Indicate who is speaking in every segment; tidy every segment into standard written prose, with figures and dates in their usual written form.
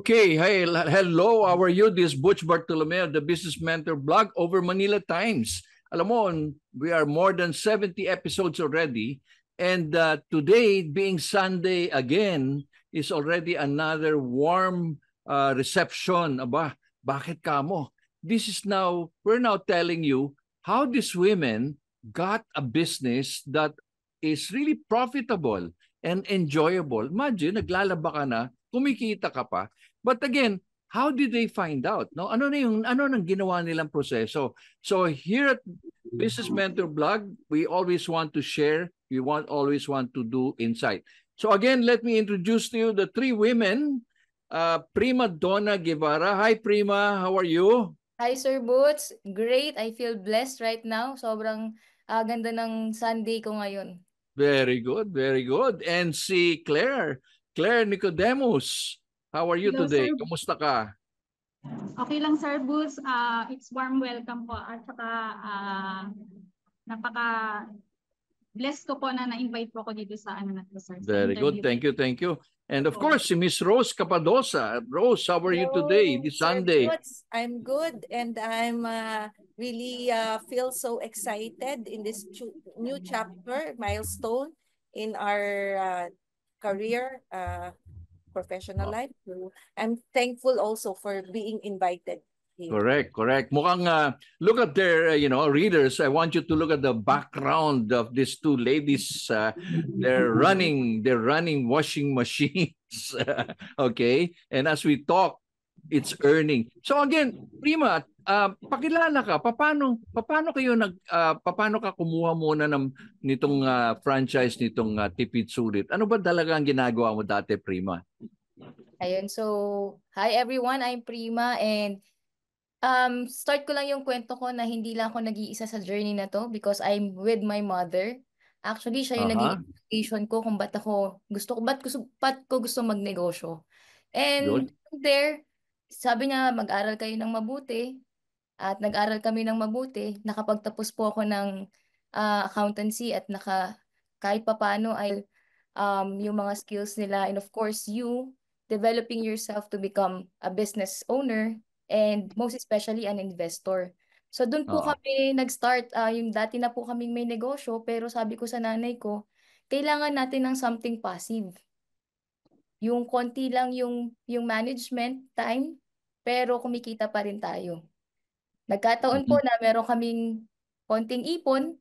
Speaker 1: Okay, hey, hello, how are you? This is Butch Bartolomeo, the Business Mentor blog over Manila Times. Alam mo, we are more than 70 episodes already. And today, being Sunday again, is already another warm reception. Aba, bakit kamo? We're now telling you how these women got a business that is really profitable and enjoyable. Imagine, naglalaba ka na, kumikita ka pa. But again, how did they find out? No, ano nang ginawa nilang proseso? So here at Business Mentor Blog, we always want to share. Always want to do insight. So again, let me introduce to you the three women. Prima Donna Guevara. Hi, Prima. How are you?
Speaker 2: Hi, Sir Boots. Great. I feel blessed right now. Sobrang ganda ng Sunday ko ngayon.
Speaker 1: Very good, very good. And si Claire Nicodemus. How are you
Speaker 3: Hello,
Speaker 1: today?
Speaker 3: sir.
Speaker 1: Kumusta ka?
Speaker 3: Okay lang, Sir Boots. It's warm welcome po at saka napaka-blessed ko po na na-invite po ako dito sa sir.
Speaker 1: Very good. Thank you. And of course, si Miss Rose Capadosa. Rose, how are you today, this Sunday?
Speaker 4: I'm good, and I'm really feel so excited in this new chapter, milestone in our career, professional life. So I'm thankful also for being invited here.
Speaker 1: Correct. Mukhang look at their, readers. I want you to look at the background of these two ladies. They're running washing machines. Okay, and as we talk, it's earning. So again, Prima, pakilala ka. Paano ka kumuha muna nitong franchise nitong Tipid Sulit? Ano ba talaga ang ginagawa mo dati, Prima?
Speaker 2: Ayun, so hi everyone, I'm Prima, and start ko lang yung kwento ko na hindi lang ako nag-iisa sa journey na to because I'm with my mother. Actually, siya yung naging inspiration ko kung ba't ko gusto magnegosyo. And there, sabi niya, mag-aral kayo ng mabuti. At nag-aral kami ng mabuti. Nakapagtapos po ako ng accountancy at kahit papano ay yung mga skills nila. And of course, developing yourself to become a business owner and most especially an investor. So doon po kami nag-start, yung dati na po kaming may negosyo, pero sabi ko sa nanay ko, kailangan natin ng something passive. Yung konti lang yung management time, pero kumikita pa rin tayo. Nagkataon po na meron kaming konting ipon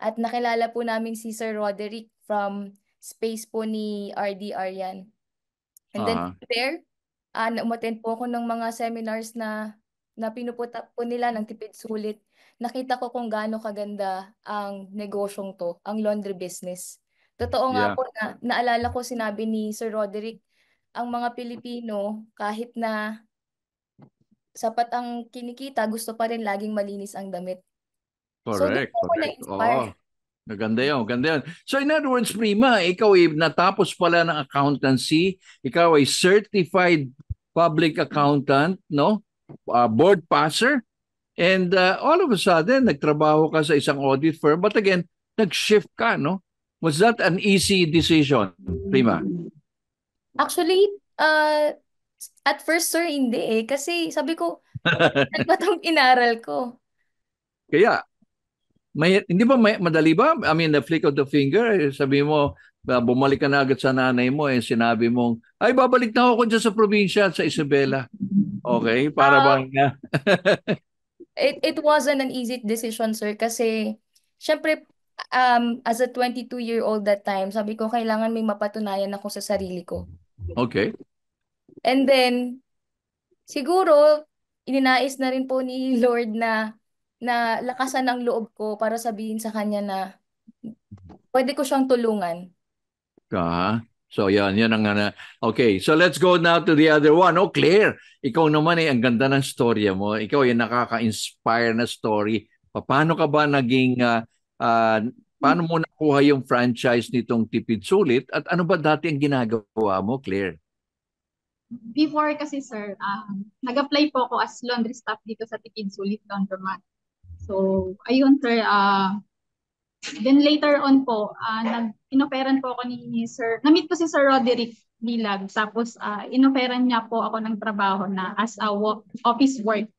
Speaker 2: at nakilala po namin si Sir Roderick from space po ni RD Aryan. And then there, umattend po ako ng mga seminars na pinuputa po nila ng Tipid Sulit. Nakita ko kung gaano kaganda ang negosyong to, ang laundry business. Totoo nga po na naalala ko sinabi ni Sir Roderick, ang mga Pilipino kahit na sapat ang kinikita, gusto pa rin laging malinis ang damit.
Speaker 1: Correct.
Speaker 2: So, doon ako na-inspire.
Speaker 1: Maganda yun. So in other words, Prima, ikaw ay natapos pala ng accountancy, ikaw ay certified public accountant, no? Board passer, and all of a sudden, nagtrabaho ka sa isang audit firm, but again, nag-shift ka, no? Was that an easy decision, Prima?
Speaker 2: Actually, at first, sir, hindi eh. Kasi sabi ko, ano ba itong inaral ko?
Speaker 1: Kaya, hindi ba madali ba? I mean, the flick of the finger, sabi mo, bumalik ka na agad sa nanay mo, sinabi mong, ay, babalik na ako dyan sa probinsya, sa Isabela. Okay, para bang...
Speaker 2: It wasn't an easy decision, sir, kasi, syempre, as a 22-year-old that time, sabi ko, kailangan may mapatunayan ako sa sarili ko.
Speaker 1: Okay.
Speaker 2: And then, siguro, ininais na rin po ni Lord na lakasan ang loob ko para sabihin sa kanya na pwede ko siyang tulungan.
Speaker 1: So yan ang okay, so let's go now to the other one. Oh, Claire, ikaw naman ang ganda ng storya mo. Ikaw yung nakaka-inspire na story. Paano ka ba naging paano mo nakuha yung franchise nitong Tipid Sulit at ano ba dati ang ginagawa mo, Claire?
Speaker 3: Before kasi, sir, nag-apply po ako as laundry staff dito sa Tipid Sulit Laundromat. So, ayun, sir, then later on po, inoperan po ako ni Sir, na-meet ko si Sir Roderick Bilag. Tapos inoferan niya po ako ng trabaho na as a office work.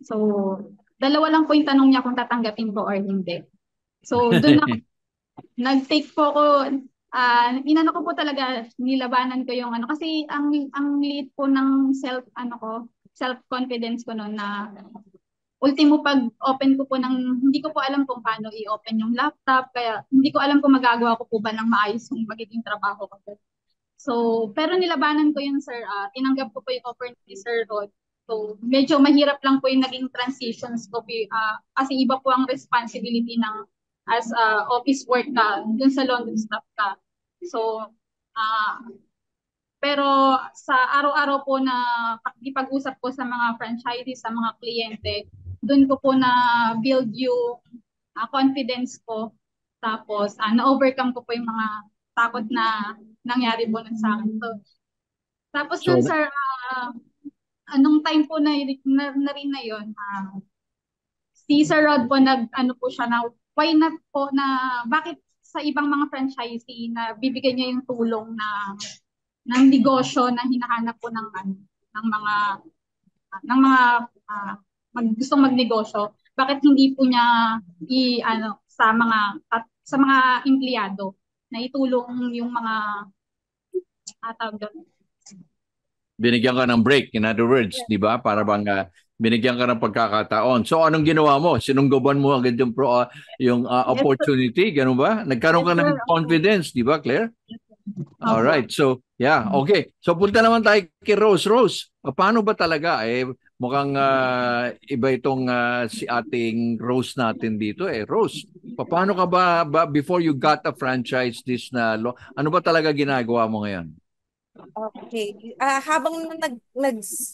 Speaker 3: So, dalawa lang po yung tanong niya kung tatanggapin ko or hindi. So, doon ako nag-take po ako, inano ko po talaga, nilabanan ko yung ano, kasi ang liit po ng self-confidence ko noon na ultimo pag open ko po hindi ko po alam kung paano i-open yung laptop, kaya hindi ko alam kung magagawa ko po ba ng maayos yung magiging trabaho ko. So, pero nilabanan ko yun, sir. Tinanggap ko po yung offer ni Sir Rod. So, medyo mahirap lang po yung naging transitions ko. Kasi iba po ang responsibility as office work ka, dun sa London staff ka. So, ah, pero sa araw-araw po na pakikipag-usap ko sa mga franchisees, sa mga kliyente, doon ko po na build yung confidence ko. Tapos, na-overcome ko po yung mga takot na nangyari po nun sa akin. So, tapos
Speaker 1: So,
Speaker 3: dun, sir, anong time po na rin na yun, si Sir Rod po ano po siya na why not po na bakit sa ibang mga franchisee na bibigyan niya yung tulong ng negosyo na hinahanap po ng mga gustong magnegosyo, bakit hindi po niya sa mga empleyado na itulong yung mga tawag doon.
Speaker 1: binigyan ka ng break, in other words, di ba? Para bang binigyan ka ng pagkakataon. So, anong ginawa mo? Sinunggaban mo agad yung opportunity, ganun ba? Nagkaroon ka ng confidence, di ba, Claire? All right. So, yeah. Okay. So, punta naman tayo kay Rose. Rose, paano ba talaga? Mukhang iba itong si ating Rose natin dito. Rose, paano ka ba before you got a franchise ano ba talaga ginagawa mo ngayon?
Speaker 4: Okay. Habang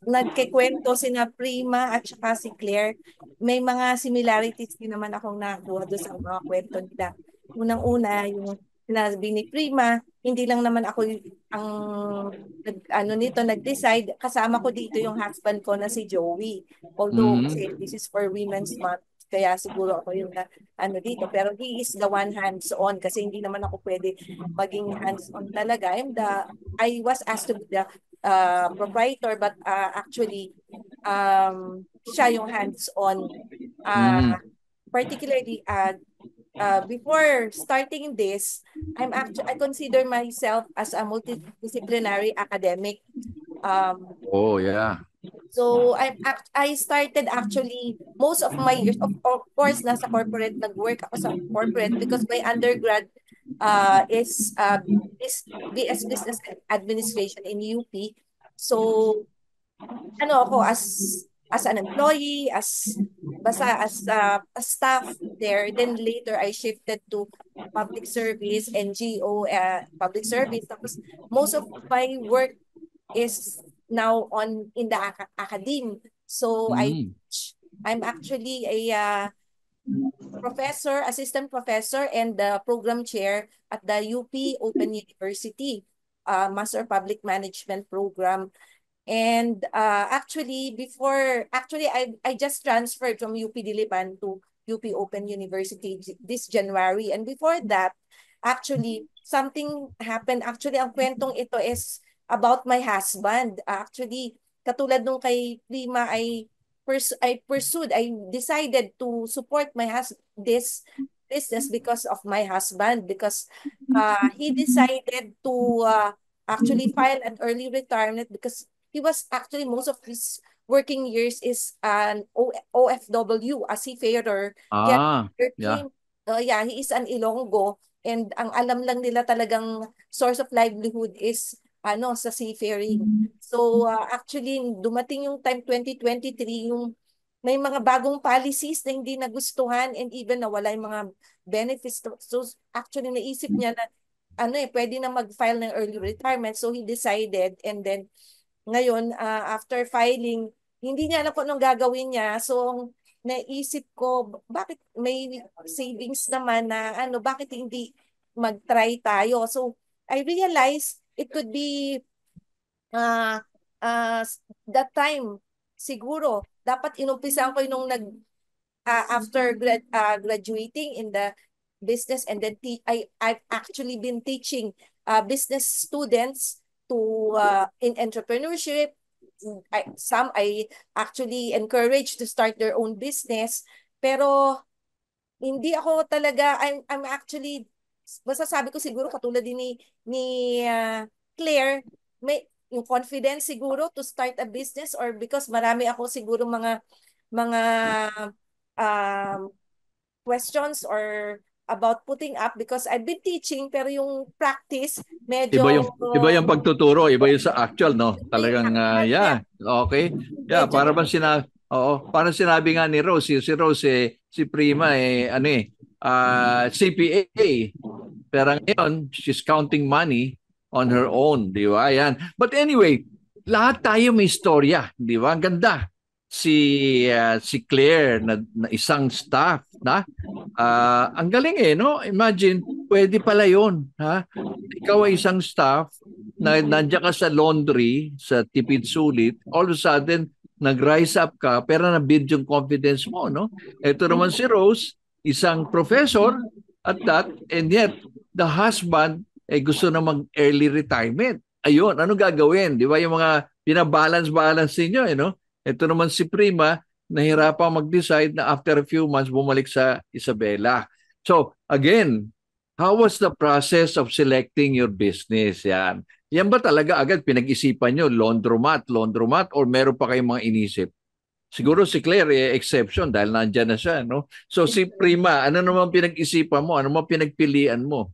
Speaker 4: nagkikwento sina Prima at saka si Claire, may mga similarities din naman akong nakuha doon sa mga kwento nila. Unang-una, yung sinabi ni Prima, hindi lang naman ako ang nag-decide. Kasama ko dito yung husband ko na si Joey. Although kasi this is for Women's Month, kaya siguro ako yung dito. Pero he is the one hands-on kasi hindi naman ako pwede maging hands-on talaga. I was asked to be the proprietor, but actually siya yung hands-on. Particularly before starting this, I consider myself as a multidisciplinary academic.
Speaker 1: Oh yeah.
Speaker 4: So I started actually most of my years, of course, nasa corporate, nag-work ako sa corporate because my undergrad is BS Business Administration in UP. So ako as an employee, as a staff there. Then later I shifted to public service, NGO, public service. Tapos most of my work is now in the academe. So I'm actually a professor, assistant professor, and the program chair at the UP Open University, Master Public Management Program. And actually I just transferred from UP Diliman to UP Open University this January. And before that, actually something happened. Actually, ang kwentong ito is about my husband. Actually, katulad nung kay Prima, I decided to support this business because of my husband, because he decided to actually file an early retirement because he was actually most of his working years is an OFW, a seafarer. He is an Ilonggo, and ang alam lang nila talagang source of livelihood is sa seafaring. So actually dumating yung time 2023, yung may mga bagong policies na hindi nagustuhan and even nawala yung mga benefits. So actually naisip niya na pwede na mag-file ng early retirement. So he decided, and then ngayon, after filing, hindi niya alam kung anong gagawin niya. So, naisip ko, bakit may savings naman na bakit hindi mag-try tayo? So, I realized it could be that time, siguro, dapat inumpisan ko nung after graduating in the business, and then I've actually been teaching business students to in entrepreneurship. Some I actually encourage to start their own business. Pero hindi ako talaga, I'm actually, masasabi ko siguro katulad din ni Claire, may yung confidence siguro to start a business, or because marami ako siguro mga um, questions or about putting up because I've been teaching, pero yung practice medyo
Speaker 1: Iba yung pagtuturo, iba yung sa actual, no? Talagang
Speaker 4: yeah,
Speaker 1: okay. Yeah,
Speaker 4: medyo
Speaker 1: para bang sinabi, oo, parang sinabi nga ni Rose, si Rose si Prima CPA. Pero ngayon, she's counting money on her own, di ba? Yan. But anyway, lahat tayo may istorya, di ba? Ang ganda. Si Claire na isang staff na ang galing no? Imagine, pwede pala 'yon, ha? Ikaw ay isang staff na nandiyan ka sa laundry, sa tipid sulit, all of a sudden nag-rise up ka pero na-build yung confidence mo, no? Ito naman si Rose, isang professor at that, and yet the husband gusto na mag-early retirement. Ayun, ano gagawin? Di ba yung mga binabalance-balance ninyo, no? Ito naman si Prima, nahirapang mag-decide na after a few months bumalik sa Isabela. So, again, how was the process of selecting your business? Yan. Yan ba talaga agad pinag-isipan nyo, laundromat, or meron pa kayong mga inisip? Siguro si Claire, exception dahil nandyan na siya, no? So si Prima, ano naman pinag-isipan mo? Ano naman pinagpilian mo?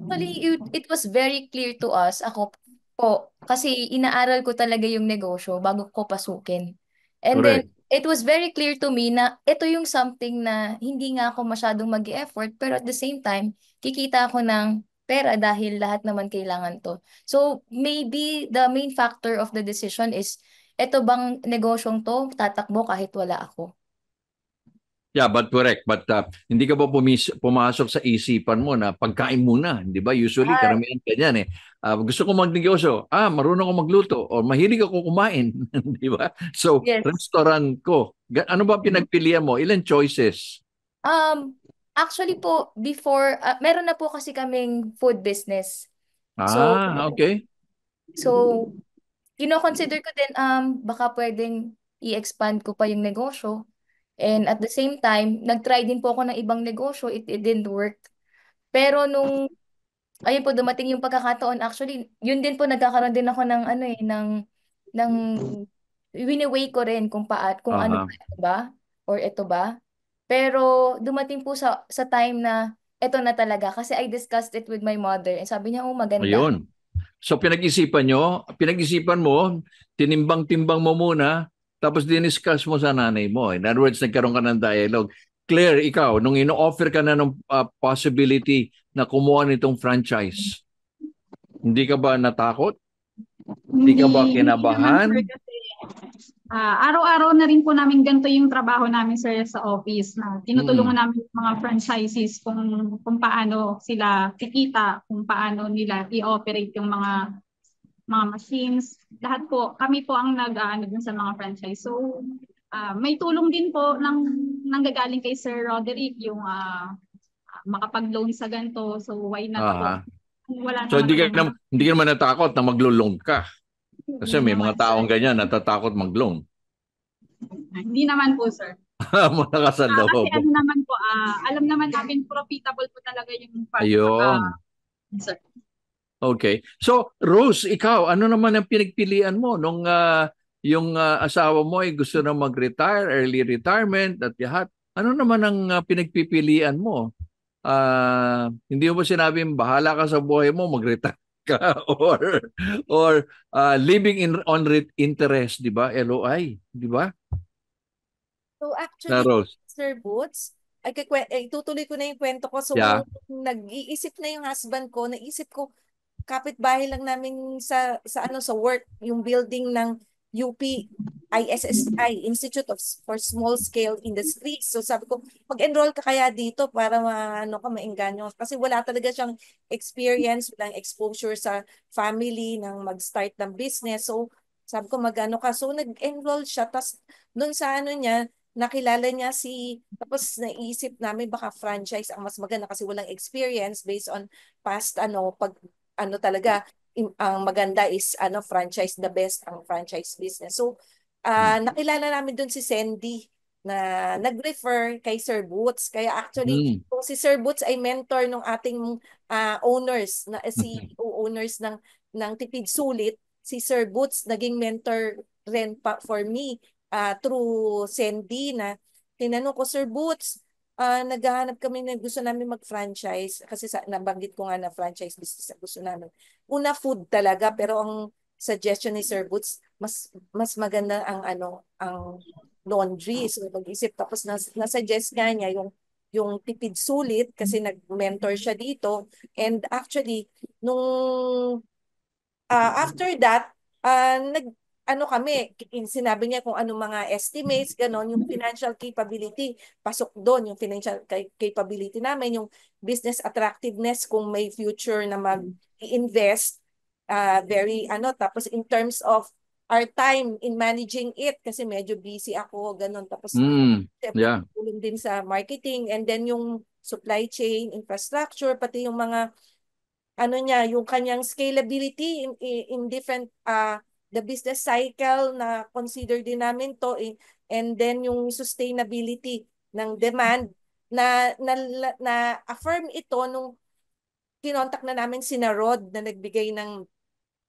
Speaker 2: Actually, it was very clear to us, ako po, kasi inaaral ko talaga yung negosyo bago ko pasukin. And then,
Speaker 1: Correct.
Speaker 2: it was very clear to me na ito yung something na hindi nga ako masyadong mag-effort, pero at the same time, kikita ako ng pera dahil lahat naman kailangan to. So, maybe the main factor of the decision is, ito bang negosyong to, tatakbo kahit wala ako.
Speaker 1: Yeah, but correct. But hindi ka ba pumasok sa isipan mo na pagkain muna, di ba? Usually, karamihan ganyan gusto ko magnegosyo, marunong ako magluto o mahilig ako kumain, di ba? So,
Speaker 2: Yes.
Speaker 1: restaurant ko. Ano ba pinagpilian mo? Ilan choices?
Speaker 2: Actually po, before, meron na po kasi kaming food business. So,
Speaker 1: Okay.
Speaker 2: So, kino-consider ko din baka pwedeng i-expand ko pa yung negosyo. And at the same time, nag-try din po ako ng ibang negosyo, it didn't work. Pero ayun po, dumating yung pagkakataon, actually, yun din po, nagkakaroon din ako ng ng wini-weigh ko rin kung ano ba, ito ba, or ito ba. Pero dumating po sa time na ito na talaga, kasi I discussed it with my mother, and sabi niya, oh, maganda.
Speaker 1: Ayun. So pinag-isipan mo, tinimbang-timbang mo muna, tapos diniscuss mo sa nanay mo. In other words, nagkaroon ka ng dialogue. Claire, ikaw, nung ino-offer ka na ng possibility na kumuha nitong franchise, hindi ka ba natakot? Hindi ka ba kinabahan?
Speaker 3: Hindi naman, sir, kasi araw-araw na rin po namin ganito yung trabaho namin, sir, sa office na tinutulungan namin yung mga franchisees kung paano sila kikita, kung paano nila i-operate yung mga machines. Lahat po, kami po ang nag-aano dun sa mga franchise. So, may tulong din po nanggagaling kay Sir Roderick yung makapag-loan sa ganito. So, why not po? Wala
Speaker 1: So hindi ka
Speaker 3: naman
Speaker 1: naman natakot na mag-loan ka. Kasi may mga
Speaker 3: naman,
Speaker 1: taong
Speaker 3: sir.
Speaker 1: ganyan natatakot mag-loan.
Speaker 3: Hindi naman po, sir.
Speaker 1: Malakas ang loob.
Speaker 3: Kasi ano naman po, alam naman namin profitable po talaga yung
Speaker 1: Ayun.
Speaker 3: sir.
Speaker 1: Okay. So, Rose, ikaw, ano naman ang pinagpilian mo nung yung asawa mo ay gusto na mag-retire, early retirement at lahat? Ano naman ang pinagpipilian mo? Hindi mo ba sinabing bahala ka sa buhay mo, mag-retire ka or living on interest, di ba? LOI, di ba?
Speaker 4: So actually,
Speaker 1: Rose.
Speaker 4: Sir Boots, tutuloy ko na yung kwento ko. So
Speaker 1: Yeah.
Speaker 4: nung nag-iisip na yung husband ko, naisip ko, kapitbahay lang namin sa work, yung building ng UP ISSI, Institute for Small Scale Industries. So sabi ko, mag-enroll ka kaya dito para maengganyo. Kasi wala talaga siyang experience, walang exposure sa family ng mag-start ng business. So sabi ko, mag-ano ka. So nag-enroll siya. Tapos doon sa niya, nakilala niya tapos naisip namin baka franchise ang mas maganda kasi walang experience based on past talaga ang maganda is franchise, the best ang franchise business. So nakilala namin doon si Sandy na nag-refer kay Sir Boots. Kaya actually, kung si Sir Boots ay mentor ng ating owners, na CEO owners ng Tipid Sulit, si Sir Boots naging mentor rin for me through Sandy na tinanong ko, Sir Boots, naghahanap kami na gusto namin mag-franchise kasi nabanggit ko nga na franchise business na gusto namin. Una, food talaga, pero ang suggestion ni Sir Boots, mas maganda ang laundry. So nag-isip, tapos nasuggest nga niya yung Tipid Sulit kasi nag-mentor siya dito. And actually, nung after that, kami, sinabi niya kung anong mga estimates, ganon, yung financial capability, pasok doon, yung financial capability namin, yung business attractiveness, kung may future na mag-invest, tapos in terms of our time in managing it, kasi medyo busy ako, ganon, tapos
Speaker 1: Yeah.
Speaker 4: tulong din sa marketing, and then yung supply chain, infrastructure, pati yung mga yung kanyang scalability in different the business cycle na consider din namin to, and then yung sustainability ng demand na affirm ito nung kinontak na namin si Rod na nagbigay ng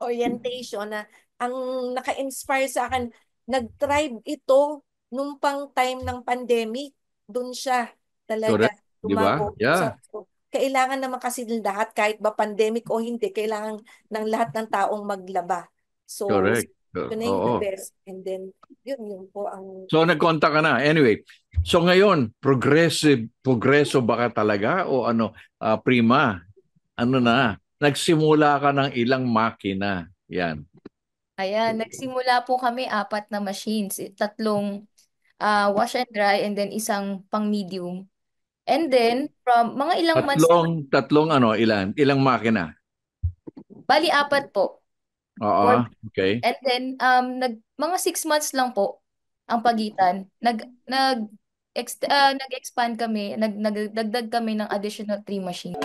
Speaker 4: orientation na ang naka-inspire sa akin, nag-thrive ito nung pang time ng pandemic, doon siya talaga
Speaker 1: Correct. Di ba?
Speaker 4: tumago.
Speaker 1: Yeah.
Speaker 4: So, kailangan naman kasi lahat, kahit ba pandemic o hindi, kailangan ng lahat ng taong maglaba. So,
Speaker 1: Correct.
Speaker 4: yun na yung the
Speaker 1: Oo.
Speaker 4: best. And then, yun po ang...
Speaker 1: So nagkontak ka na. Anyway, so ngayon, progreso ba ka talaga o Prima? Ano na? Nagsimula ka ng ilang makina. Yan.
Speaker 2: Ayan, nagsimula po kami 4 na machines, 3 wash and dry and then isang pang medium. And then from mga ilang months,
Speaker 1: Tatlong ilang makina?
Speaker 2: bali 4 po.
Speaker 1: Oo, okay.
Speaker 2: And then mga 6 months lang po ang pagitan. Nag-expand kami, nagdagdag kami ng additional 3 machines.